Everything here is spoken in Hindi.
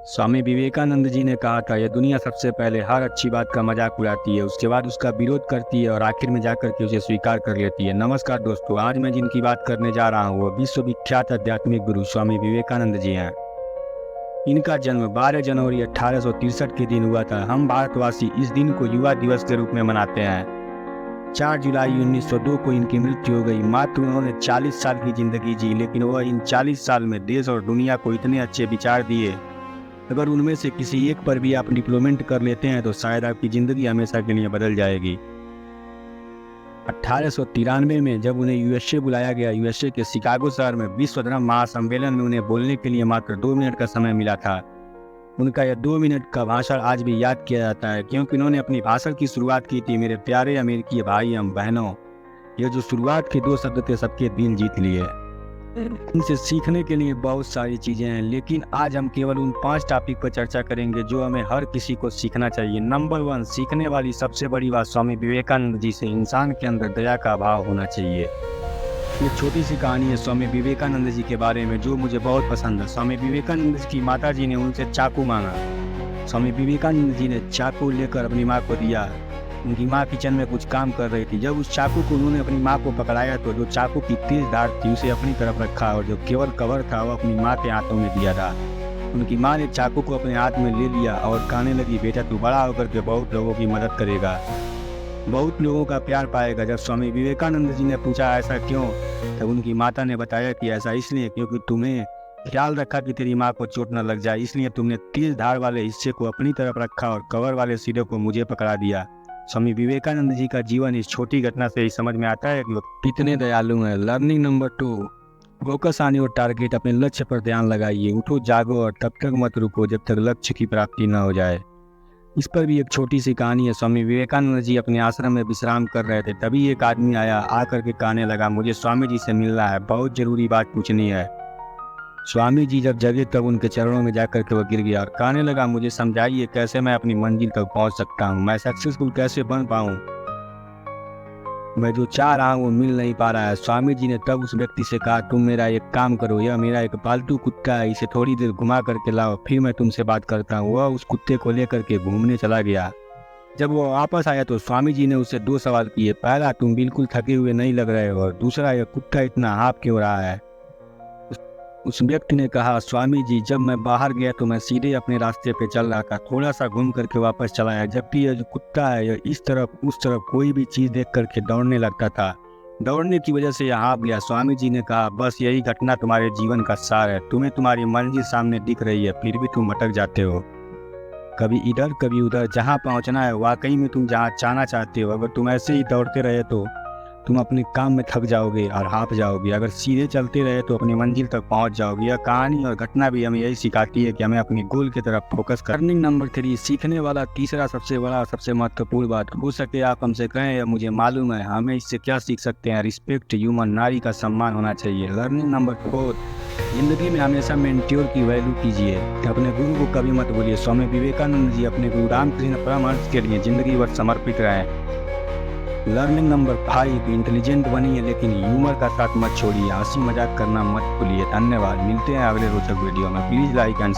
स्वामी विवेकानंद जी ने कहा था, यह दुनिया सबसे पहले हर अच्छी बात का मजाक उड़ाती है, उसके बाद उसका विरोध करती है और आखिर में जाकर के उसे स्वीकार कर लेती है। नमस्कार दोस्तों, आज मैं जिनकी बात करने जा रहा हूँ वो विश्वविख्यात आध्यात्मिक गुरु स्वामी विवेकानंद जी हैं। इनका जन्म 12 जनवरी 1863 के दिन हुआ था। हम भारतवासी इस दिन को युवा दिवस के रूप में मनाते हैं। 4 जुलाई 1902 को इनकी मृत्यु हो गई। मात्र उन्होंने 40 साल की जिंदगी जी, लेकिन वह इन 40 साल में देश और दुनिया को इतने अच्छे विचार दिए। अगर उनमें से किसी एक पर भी आप डिप्लोमेंट कर लेते हैं तो शायद आपकी ज़िंदगी हमेशा के लिए बदल जाएगी। 1893 में जब उन्हें यूएसए बुलाया गया, यूएसए के शिकागो शहर में विश्व धर्म महासम्मेलन में उन्हें बोलने के लिए मात्र 2 मिनट का समय मिला था। उनका यह 2 मिनट का भाषण आज भी याद किया जाता है, क्योंकि उन्होंने अपनी भाषण की शुरुआत की थी, मेरे प्यारे अमेरिकी भाई एवं बहनों। ये जो शुरुआत के 2 शब्द थे सबके दिल जीत लिए। इनसे सीखने के लिए बहुत सारी चीज़ें हैं, लेकिन आज हम केवल उन 5 टॉपिक पर चर्चा करेंगे जो हमें हर किसी को सीखना चाहिए। नंबर 1, सीखने वाली सबसे बड़ी बात स्वामी विवेकानंद जी से इंसान के अंदर दया का भाव होना चाहिए। ये छोटी सी कहानी है स्वामी विवेकानंद जी के बारे में जो मुझे बहुत पसंद है। स्वामी विवेकानंद जी की माता जी ने उनसे चाकू मांगा। स्वामी विवेकानंद जी ने चाकू लेकर अपनी माँ को दिया। उनकी माँ किचन में कुछ काम कर रही थी। जब उस चाकू को उन्होंने अपनी माँ को पकड़ाया तो जो चाकू की तेज धार थी उसे अपनी तरफ रखा और जो केवल कवर था वो अपनी माँ के हाथों में दिया था। उनकी माँ ने चाकू को अपने हाथ में ले लिया और कहने लगी, बेटा तू बड़ा होकर के बहुत लोगों की मदद करेगा, बहुत लोगों का प्यार पाएगा। जब स्वामी विवेकानंद जी ने पूछा ऐसा क्यों, तब उनकी माता ने बताया कि ऐसा इसलिए क्योंकि तुम्हें ख्याल रखा कि तेरी माँ को चोट न लग जाए, इसलिए तुमने तेज धार वाले हिस्से को अपनी तरफ रखा और कवर वाले सिरे को मुझे पकड़ा दिया। स्वामी विवेकानंद जी का जीवन इस छोटी घटना से ही समझ में आता है कि वो कितने दयालु हैं। Learning number 2, focus on your target. अपने लक्ष्य पर ध्यान लगाइए, उठो जागो और तब तक मत रुको जब तक लक्ष्य की प्राप्ति न हो जाए। इस पर भी एक छोटी सी कहानी है। स्वामी विवेकानंद जी अपने आश्रम में विश्राम कर रहे थे, तभी एक आदमी आया, आकर के कहने लगा, मुझे स्वामी जी से मिलना है, बहुत जरूरी बात पूछनी है। स्वामी जी जब जगे तब उनके चरणों में जाकर के वो गिर गया और कहने लगा, मुझे समझाइए कैसे मैं अपनी मंजिल तक पहुंच सकता हूं, मैं सक्सेसफुल कैसे बन पाऊं, मैं जो चाह रहा हूं वो मिल नहीं पा रहा है। स्वामी जी ने तब उस व्यक्ति से कहा, तुम मेरा एक काम करो, यह मेरा एक पालतू कुत्ता है, इसे थोड़ी देर घुमा करके लाओ, फिर मैं तुमसे बात करता हूँ। वह उस कुत्ते को लेकर के घूमने चला गया। जब वो वापस आया तो स्वामी जी ने उससे 2 सवाल किए। पहला, तुम बिल्कुल थके हुए नहीं लग रहे हो, और दूसरा, यह कुत्ता इतना हाँफ क्यों रहा है। उस व्यक्ति ने कहा, स्वामी जी जब मैं बाहर गया तो मैं सीधे अपने रास्ते पे चल रहा था, थोड़ा सा घूम करके वापस चला आया, जबकि यह जो कुत्ता है यह इस तरफ उस तरफ कोई भी चीज़ देख करके दौड़ने लगता था, दौड़ने की वजह से यह हाँफ गया। स्वामी जी ने कहा, बस यही घटना तुम्हारे जीवन का सार है, तुम्हें तुम्हारी मंजिल सामने दिख रही है फिर भी तुम भटक जाते हो, कभी इधर कभी उधर। जहाँ पहुँचना है वाकई में तुम जहाँ जाना चाहते हो, अगर तुम ऐसे ही दौड़ते रहे तो तुम अपने काम में थक जाओगे और हाँफ जाओगे, अगर सीधे चलते रहे तो अपनी मंजिल तक पहुंच जाओगे। यह कहानी और घटना भी हमें यही सिखाती है कि हमें अपने गोल की तरफ फोकस कर। लर्निंग नंबर 3, सीखने वाला तीसरा सबसे बड़ा सबसे महत्वपूर्ण बात। हो सके आप हमसे कहें या मुझे मालूम है, हमें इससे क्या सीख सकते हैं। रिस्पेक्ट ह्यूमन, नारी का सम्मान होना चाहिए। लर्निंग नंबर 4, जिंदगी में हमेशा मेंटोर की वैल्यू कीजिए, अपने गुरु को कभी मत भूलिए। स्वामी विवेकानंद जी अपने गुरु रामकृष्ण परमहंस के लिए जिंदगी भर समर्पित रहे। लर्निंग नंबर 5, इंटेलिजेंट बनिए लेकिन ह्यूमर का साथ मत छोड़िए, हंसी मजाक करना मत भूलिए। धन्यवाद, मिलते हैं अगले रोचक वीडियो में। Please like and